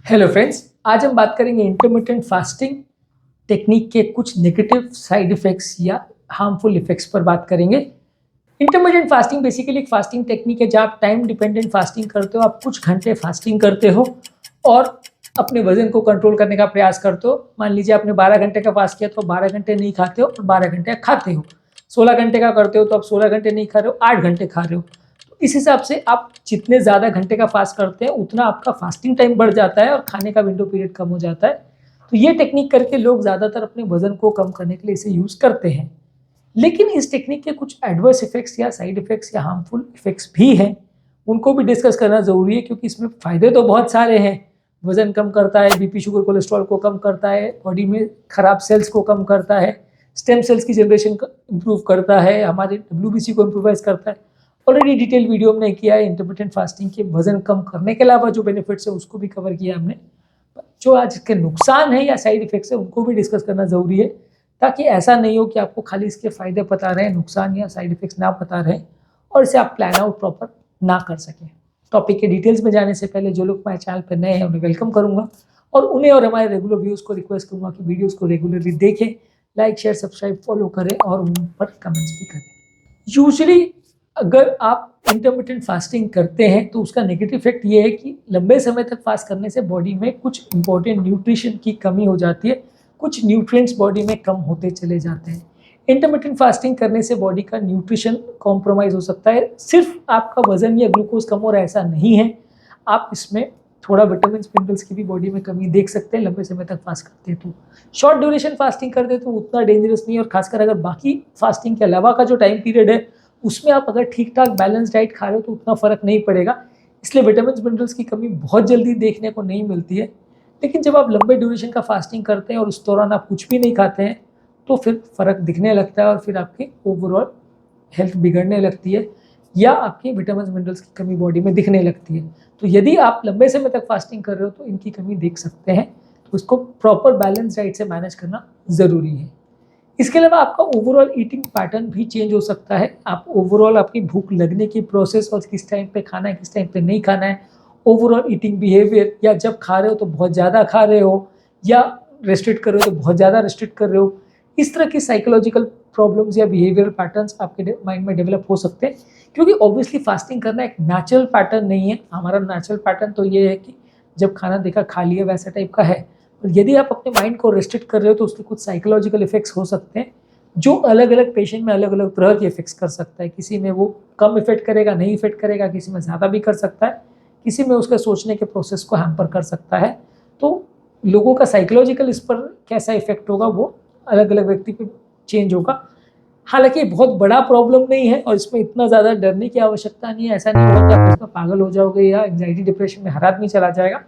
Hello friends, आज हम बात करेंगे इंटरमिटेंट फास्टिंग टेक्निक के कुछ नेगेटिव साइड इफ़ेक्ट्स या हार्मफुल इफ़ेक्ट्स पर बात करेंगे। इंटरमिटेंट फास्टिंग बेसिकली एक फास्टिंग टेक्निक है जहाँ आप टाइम डिपेंडेंट फास्टिंग करते हो। आप कुछ घंटे फास्टिंग करते हो और अपने वजन को कंट्रोल करने का प्रयास करते हो। मान लीजिए आपने 12 घंटे का फास्ट किया तो 12 घंटे नहीं खाते हो और 12 घंटे खाते हो। 16 घंटे का करते हो तो आप 16 घंटे नहीं खा रहे हो, 8 घंटे खा रहे हो। इस हिसाब से आप जितने ज़्यादा घंटे का फास्ट करते हैं उतना आपका फास्टिंग टाइम बढ़ जाता है और खाने का विंडो पीरियड कम हो जाता है। तो ये टेक्निक करके लोग ज़्यादातर अपने वजन को कम करने के लिए इसे यूज़ करते हैं। लेकिन इस टेक्निक के कुछ एडवर्स इफेक्ट्स या साइड इफेक्ट्स या हार्मफुल इफेक्ट्स भी हैं। उनको भी डिस्कस करना ज़रूरी है क्योंकि इसमें फ़ायदे तो बहुत सारे हैं। वज़न कम करता है, बीपी शुगर कोलेस्ट्रॉल को कम करता है, बॉडी में खराब सेल्स को कम करता है, स्टेम सेल्स की जनरेशन इंप्रूव करता है, हमारे डब्ल्यूबीसी को इम्प्रूवाइज करता है। ऑलरेडी डिटेल वीडियो हमने किया है इंटरमिटेंट फास्टिंग के वजन कम करने के अलावा जो बेनिफिट्स है उसको भी कवर किया हमने। जो आज के नुकसान है या साइड इफेक्ट्स है उनको भी डिस्कस करना ज़रूरी है ताकि ऐसा नहीं हो कि आपको खाली इसके फ़ायदे पता रहे, नुकसान या साइड इफेक्ट्स ना पता रहे और इसे आप प्लान आउट प्रॉपर ना कर सकें। टॉपिक के डिटेल्स में जाने से पहले जो लोग हमारे चैनल पर नए हैं उन्हें वेलकम करूँगा और उन्हें और हमारे रेगुलर व्यूज़ को रिक्वेस्ट करूँगा कि वीडियोज़ को रेगुलरली देखें, लाइक शेयर सब्सक्राइब फॉलो करें और उन पर कमेंट्स भी करें। यूजुअली अगर आप इंटरमिटेंट फास्टिंग करते हैं तो उसका नेगेटिव इफेक्ट ये है कि लंबे समय तक फास्ट करने से बॉडी में कुछ इंपॉर्टेंट न्यूट्रिशन की कमी हो जाती है, कुछ न्यूट्रिएंट्स बॉडी में कम होते चले जाते हैं। इंटरमिटेंट फास्टिंग करने से बॉडी का न्यूट्रिशन कॉम्प्रोमाइज़ हो सकता है। सिर्फ आपका वजन या ग्लूकोज कम हो रहा है ऐसा नहीं है, आप इसमें थोड़ा विटामिन मिनरल्स की भी बॉडी में कमी देख सकते हैं लंबे समय तक फास्ट करते हैं तो। शॉर्ट ड्यूरेशन फास्टिंग करते हैं तो उतना डेंजरस नहीं है और खासकर अगर बाकी फास्टिंग के अलावा का जो टाइम पीरियड है उसमें आप अगर ठीक ठाक बैलेंस डाइट खा रहे हो तो उतना फ़र्क नहीं पड़ेगा। इसलिए विटामिन मिनरल्स की कमी बहुत जल्दी देखने को नहीं मिलती है। लेकिन जब आप लंबे ड्यूरेशन का फास्टिंग करते हैं और उस दौरान आप कुछ भी नहीं खाते हैं तो फिर फ़र्क दिखने लगता है और फिर आपकी ओवरऑल हेल्थ बिगड़ने लगती है या आपकी विटामिन मिनरल्स की कमी बॉडी में दिखने लगती है। तो यदि आप लंबे समय तक फास्टिंग कर रहे हो तो इनकी कमी देख सकते हैं, तो इसको प्रॉपर बैलेंस डाइट से मैनेज करना ज़रूरी है। इसके अलावा आपका ओवरऑल ईटिंग पैटर्न भी चेंज हो सकता है। आप ओवरऑल आपकी भूख लगने की प्रोसेस और किस टाइम पे खाना है किस टाइम पे नहीं खाना है, ओवरऑल ईटिंग बिहेवियर, या जब खा रहे हो तो बहुत ज़्यादा खा रहे हो या रेस्ट्रिक्ट कर रहे हो तो बहुत ज़्यादा रेस्ट्रिक्ट कर रहे हो, इस तरह की साइकोलॉजिकल प्रॉब्लम्स या बिहेवियरल पैटर्न्स आपके माइंड में डेवलप हो सकते हैं। क्योंकि ऑब्वियसली फास्टिंग करना एक नेचुरल पैटर्न नहीं है। हमारा नेचुरल पैटर्न तो ये है कि जब खाना देखा खा लिया वैसा टाइप का है। और यदि आप अपने माइंड को रेस्ट्रिक्ट कर रहे हो तो उसके कुछ साइकोलॉजिकल इफेक्ट्स हो सकते हैं जो अलग अलग पेशेंट में अलग अलग तरह के इफेक्ट्स कर सकता है। किसी में वो कम इफेक्ट करेगा, नहीं इफेक्ट करेगा, किसी में ज़्यादा भी कर सकता है, किसी में उसके सोचने के प्रोसेस को हैम्पर कर सकता है। तो लोगों का साइकोलॉजिकल इस पर कैसा इफेक्ट होगा वो अलग अलग व्यक्ति पे चेंज होगा। हालांकि बहुत बड़ा प्रॉब्लम नहीं है और इसमें इतना ज़्यादा डरने की आवश्यकता नहीं है। ऐसा नहीं होगा कि आप इसमें पागल हो जाओगे या एंग्जाइटी डिप्रेशन में हर आदमी चला जाएगा।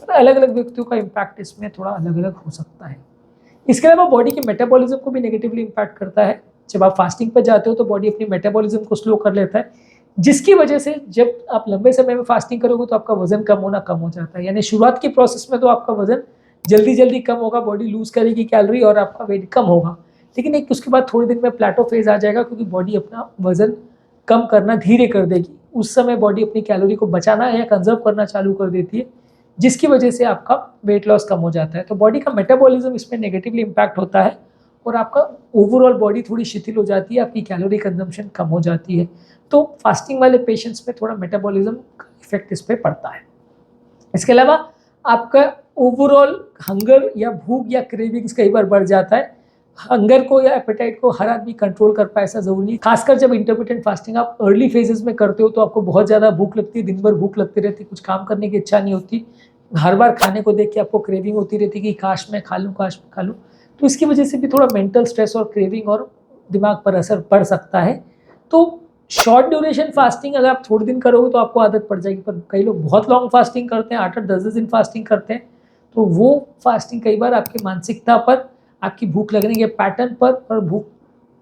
तो अलग अलग व्यक्तियों का इम्पैक्ट इसमें थोड़ा अलग अलग हो सकता है। इसके अलावा बॉडी के मेटाबॉलिज्म को भी नेगेटिवली इम्पैक्ट करता है। जब आप फास्टिंग पर जाते हो तो बॉडी अपनी मेटाबॉलिज्म को स्लो कर लेता है, जिसकी वजह से जब आप लंबे समय में फास्टिंग करोगे तो आपका वजन कम होना कम हो जाता है। यानी शुरुआत की प्रोसेस में तो आपका वजन जल्दी जल्दी कम होगा, बॉडी लूज करेगी कैलोरी और आपका वेट कम होगा। लेकिन एक उसके बाद थोड़े दिन में प्लेटो फेज आ जाएगा क्योंकि बॉडी अपना वजन कम करना धीरे कर देगी। उस समय बॉडी अपनी कैलोरी को बचाना या कंजर्व करना चालू कर देती है, जिसकी वजह से आपका वेट लॉस कम हो जाता है। तो बॉडी का मेटाबॉलिज्म इसमें नेगेटिवली इम्पैक्ट होता है और आपका ओवरऑल बॉडी थोड़ी शिथिल हो जाती है, आपकी कैलोरी कंजम्पशन कम हो जाती है। तो फास्टिंग वाले पेशेंट्स में थोड़ा मेटाबॉलिज्म का इफेक्ट इस पर पड़ता है। इसके अलावा आपका ओवरऑल हंगर या भूख या क्रेविंग्स कई बार बढ़ जाता है। हंगर को या एपेटाइट को हर आदमी कंट्रोल कर पाए ऐसा ज़रूरी नहीं। खासकर जब इंटरमिटेंट फास्टिंग आप अर्ली फेजेस में करते हो तो आपको बहुत ज़्यादा भूख लगती है, दिन भर भूख लगती रहती है, कुछ काम करने की इच्छा नहीं होती, हर बार खाने को देख के आपको क्रेविंग होती रहती है कि काश मैं खा लूँ काश मैं खा लूँ। तो इसकी वजह से भी थोड़ा मेंटल स्ट्रेस और क्रेविंग और दिमाग पर असर पड़ सकता है। तो शॉर्ट ड्यूरेशन फास्टिंग अगर आप थोड़े दिन करोगे तो आपको आदत पड़ जाएगी, पर कई लोग बहुत लॉन्ग फास्टिंग करते हैं, 8-8 10-10 दिन फास्टिंग करते हैं, तो वो फास्टिंग कई बार आपकी मानसिकता पर, आपकी भूख लगने के पैटर्न पर और भूख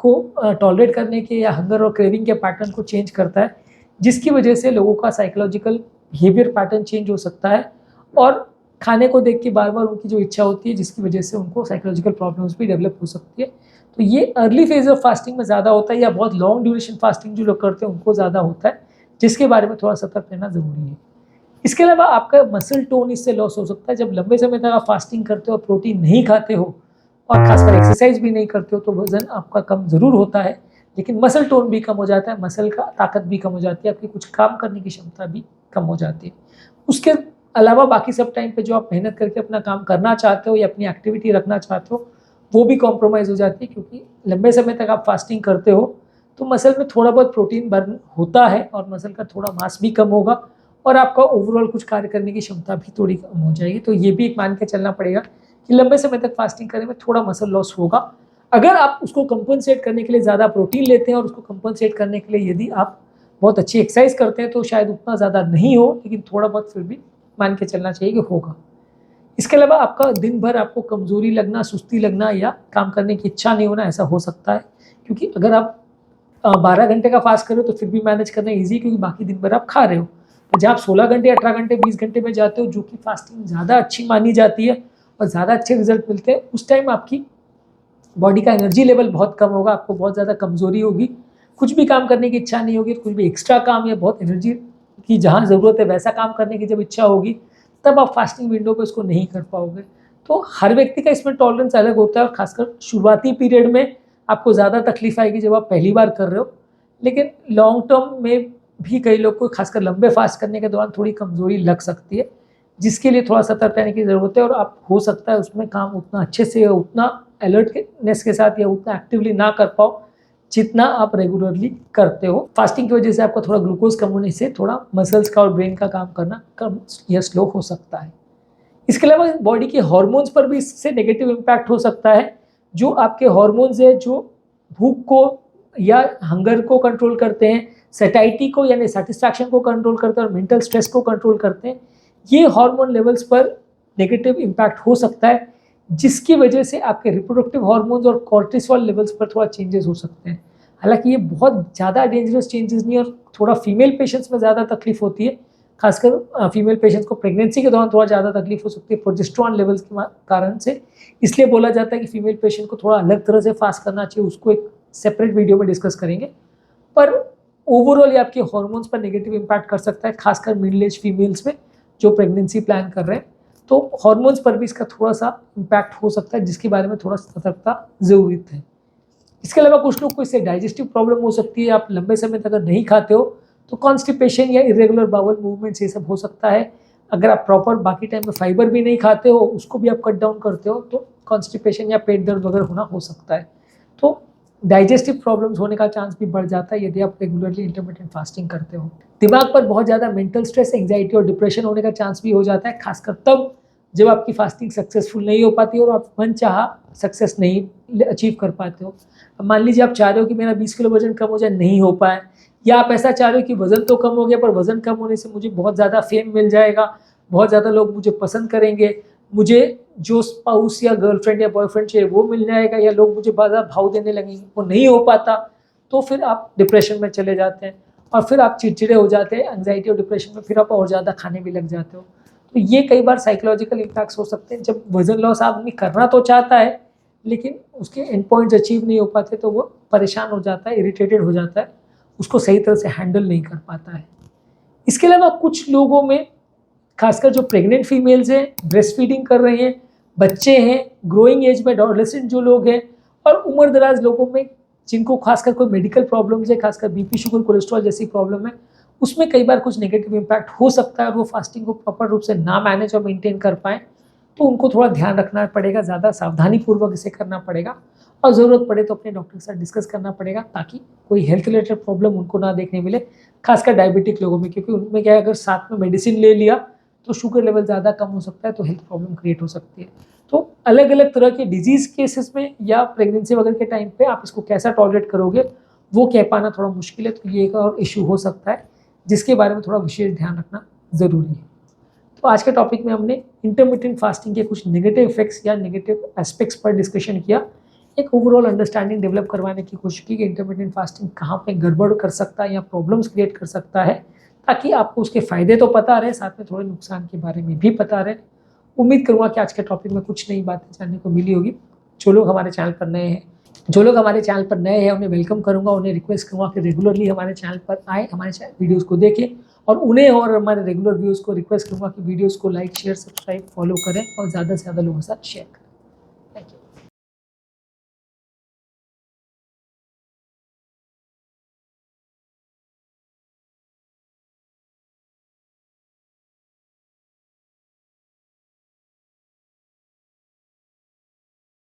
को टॉलरेट करने के या हंगर और क्रेविंग के पैटर्न को चेंज करता है, जिसकी वजह से लोगों का साइकोलॉजिकल बिहेवियर पैटर्न चेंज हो सकता है और खाने को देख के बार बार उनकी जो इच्छा होती है जिसकी वजह से उनको साइकोलॉजिकल प्रॉब्लम्स भी डेवलप हो सकती है। तो ये अर्ली फेज ऑफ फास्टिंग में ज़्यादा होता है या बहुत लॉन्ग ड्यूरेशन फास्टिंग जो लोग करते हैं उनको ज़्यादा होता है, जिसके बारे में थोड़ा सतर्क रहना ज़रूरी है। इसके अलावा आपका मसल टोन इससे लॉस हो सकता है। जब लंबे समय तक आप फास्टिंग करते हो, प्रोटीन नहीं खाते हो और खासकर एक्सरसाइज भी नहीं करते हो, तो वजन आपका कम ज़रूर होता है, लेकिन मसल टोन भी कम हो जाता है, मसल का ताकत भी कम हो जाती है, आपकी कुछ काम करने की क्षमता भी कम हो जाती है। उसके अलावा बाकी सब टाइम पे जो आप मेहनत करके अपना काम करना चाहते हो या अपनी एक्टिविटी रखना चाहते हो, वो भी कॉम्प्रोमाइज़ हो जाती है, क्योंकि लंबे समय तक आप फास्टिंग करते हो तो मसल में थोड़ा बहुत प्रोटीन बर्न होता है और मसल का थोड़ा मास भी कम होगा और आपका ओवरऑल कुछ कार्य करने की क्षमता भी थोड़ी कम हो जाएगी। तो ये भी एक मान के चलना पड़ेगा कि लंबे समय तक फास्टिंग करने में थोड़ा मसल लॉस होगा। अगर आप उसको कंपनसेट करने के लिए ज़्यादा प्रोटीन लेते हैं और उसको कंपनसेट करने के लिए यदि आप बहुत अच्छी एक्सरसाइज करते हैं तो शायद उतना ज़्यादा नहीं हो, लेकिन थोड़ा बहुत फिर भी मान के चलना चाहिए कि होगा। इसके अलावा आपका दिन भर आपको कमज़ोरी लगना, सुस्ती लगना या काम करने की इच्छा नहीं होना, ऐसा हो सकता है, क्योंकि अगर आप 12 घंटे का फास्ट कर रहे हो तो फिर भी मैनेज करना ईजी, क्योंकि बाकी दिन भर आप खा रहे हो। जब आप 16 घंटे, 18 घंटे, 20 घंटे में जाते हो, जो कि फास्टिंग ज़्यादा अच्छी मानी जाती है और ज़्यादा अच्छे रिजल्ट मिलते हैं, उस टाइम आपकी बॉडी का एनर्जी लेवल बहुत कम होगा, आपको बहुत ज़्यादा कमज़ोरी होगी, कुछ भी काम करने की इच्छा नहीं होगी, कुछ भी एक्स्ट्रा काम या बहुत एनर्जी की जहाँ ज़रूरत है वैसा काम करने की जब इच्छा होगी, तब आप फास्टिंग विंडो पे उसको नहीं कर पाओगे। तो हर व्यक्ति का इसमें टॉलरेंस अलग होता है और खासकर शुरुआती पीरियड में आपको ज़्यादा तकलीफ आएगी जब आप पहली बार कर रहे हो, लेकिन लॉन्ग टर्म में भी कई लोग को खासकर लंबे फास्ट करने के दौरान थोड़ी कमज़ोरी लग सकती है, जिसके लिए थोड़ा सतर्क रहने की ज़रूरत है और आप हो सकता है उसमें काम उतना अच्छे से या उतना अलर्टनेस के साथ या उतना एक्टिवली ना कर पाओ जितना आप रेगुलरली करते हो। फास्टिंग की वजह से आपका थोड़ा ग्लूकोज कम होने से थोड़ा मसल्स का और ब्रेन का काम करना कम या स्लो हो सकता है। इसके अलावा बॉडी के हार्मोन्स पर भी इससे नेगेटिव इम्पैक्ट हो सकता है। जो आपके हार्मोन्स है जो भूख को या हंगर को कंट्रोल करते हैं, सैटिस्फैक्शन को यानी सेटिस्फैक्शन को कंट्रोल करते हैं और मेंटल स्ट्रेस को कंट्रोल करते हैं, ये हार्मोन लेवल्स पर नेगेटिव इम्पैक्ट हो सकता है, जिसकी वजह से आपके रिप्रोडक्टिव हार्मोन्स और कॉर्टिसोल लेवल्स पर थोड़ा चेंजेस हो सकते हैं। हालांकि ये बहुत ज़्यादा डेंजरस चेंजेस नहीं और थोड़ा फीमेल पेशेंट्स में ज़्यादा तकलीफ होती है, खासकर फीमेल पेशेंट्स को प्रेगनेंसी के दौरान थोड़ा ज़्यादा तकलीफ हो सकती है प्रोजेस्टेरॉन लेवल्स के कारण से। इसलिए बोला जाता है कि फीमेल पेशेंट को थोड़ा अलग तरह से फास्ट करना चाहिए, उसको एक सेपरेट वीडियो में डिस्कस करेंगे। पर ओवरऑल ये आपके हार्मोन्स पर नेगेटिव इम्पैक्ट कर सकता है, खासकर मिडिल एज फीमेल्स में जो प्रेगनेंसी प्लान कर रहे हैं, तो हार्मोन्स पर भी इसका थोड़ा सा इम्पैक्ट हो सकता है, जिसके बारे में थोड़ा सतर्कता ज़रूरी है। इसके अलावा कुछ लोग को इससे डाइजेस्टिव प्रॉब्लम हो सकती है, आप लंबे समय तक अगर नहीं खाते हो तो कॉन्स्टिपेशन या इरेगुलर बाउल मूवमेंट्स ये सब हो सकता है। अगर आप प्रॉपर बाकी टाइम में फाइबर भी नहीं खाते हो, उसको भी आप कट डाउन करते हो, तो कॉन्स्टिपेशन या पेट दर्द वगैरह होना हो सकता है। तो डाइजेस्टिव प्रॉब्लम्स होने का चांस भी बढ़ जाता है यदि आप रेगुलरली इंटरमिटेंट फास्टिंग करते हो। दिमाग पर बहुत ज़्यादा मेंटल स्ट्रेस, एंग्जाइटी और डिप्रेशन होने का चांस भी हो जाता है, खासकर तब जब आपकी फास्टिंग सक्सेसफुल नहीं हो पाती और आप मनचाहा सक्सेस नहीं अचीव कर पाते हो। अब मान लीजिए आप चाह रहे हो कि मेरा 20 किलो वजन कम हो जाए, नहीं हो पाए, या आप ऐसा चाह रहे हो कि वजन तो कम हो गया पर वजन कम होने से मुझे बहुत ज़्यादा फेम मिल जाएगा, बहुत ज़्यादा लोग मुझे पसंद करेंगे, मुझे जो स्पाउस या गर्लफ्रेंड या बॉयफ्रेंड चाहिए वो मिल जाएगा, या लोग मुझे ज़्यादा भाव देने लगेंगे, वो नहीं हो पाता, तो फिर आप डिप्रेशन में चले जाते हैं और फिर आप चिड़चिड़े हो जाते हैं, एंग्जाइटी और डिप्रेशन में फिर आप और ज़्यादा खाने भी लग जाते हो। तो ये कई बार साइकोलॉजिकल इम्पैक्ट्स हो सकते हैं। जब वजन लॉस आदमी करना तो चाहता है लेकिन उसके एंड पॉइंट्स अचीव नहीं हो पाते, तो वो परेशान हो जाता है, इरिटेटेड हो जाता है, उसको सही तरह से हैंडल नहीं कर पाता है। इसके अलावा कुछ लोगों में, खासकर जो प्रेग्नेंट फीमेल्स हैं, ब्रेस्ट फीडिंग कर रहे हैं, बच्चे हैं, ग्रोइंग एज में एडोलेसेंट जो लोग हैं, और उम्र दराज लोगों में जिनको खासकर कोई मेडिकल प्रॉब्लम्स है, खासकर बीपी, शुगर, कोलेस्ट्रॉल जैसी प्रॉब्लम है, उसमें कई बार कुछ नेगेटिव इम्पैक्ट हो सकता है और वो फास्टिंग को प्रॉपर रूप से ना मैनेज और मेंटेन कर पाएँ, तो उनको थोड़ा ध्यान रखना पड़ेगा, ज़्यादा सावधानीपूर्वक इसे करना पड़ेगा और ज़रूरत पड़े तो अपने डॉक्टर के साथ डिस्कस करना पड़ेगा, ताकि कोई हेल्थ रिलेटेड प्रॉब्लम उनको ना देखने मिले, खासकर डायबिटिक लोगों में, क्योंकि उनमें क्या है, अगर साथ में मेडिसिन ले लिया तो शुगर लेवल ज़्यादा कम हो सकता है, तो हेल्थ प्रॉब्लम क्रिएट हो सकती है। तो अलग अलग तरह के डिजीज़ केसेस में या प्रेगनेंसी वगैरह के टाइम पे आप इसको कैसा टॉलरेट करोगे वो कह पाना थोड़ा मुश्किल है, तो ये एक और इशू हो सकता है जिसके बारे में थोड़ा विशेष ध्यान रखना ज़रूरी है। तो आज के टॉपिक में हमने इंटरमिटेंट फास्टिंग के कुछ नेगेटिव इफेक्ट्स या नेगेटिव एस्पेक्ट्स पर डिस्कशन किया, एक ओवरऑल अंडरस्टैंडिंग डेवलप करवाने की कोशिश की कि इंटरमिटेंट फास्टिंग कहाँ पे गड़बड़ कर सकता है या प्रॉब्लम्स क्रिएट कर सकता है, ताकि आपको उसके फ़ायदे तो पता रहे, साथ में थोड़े नुकसान के बारे में भी पता रहे। उम्मीद करूँगा कि आज के टॉपिक में कुछ नई बातें जानने को मिली होगी। जो लोग हमारे चैनल पर नए हैं उन्हें वेलकम करूँगा, उन्हें रिक्वेस्ट करूँगा कि रेगुलरली हमारे चैनल पर आए, हमारे वीडियोज़ को देखें और उन्हें और हमारे रेगुलर व्यूअर्स को रिक्वेस्ट करूँगा कि वीडियोस को लाइक शेयर सब्सक्राइब फॉलो करें और ज़्यादा से ज़्यादा लोगों के साथ शेयर करें।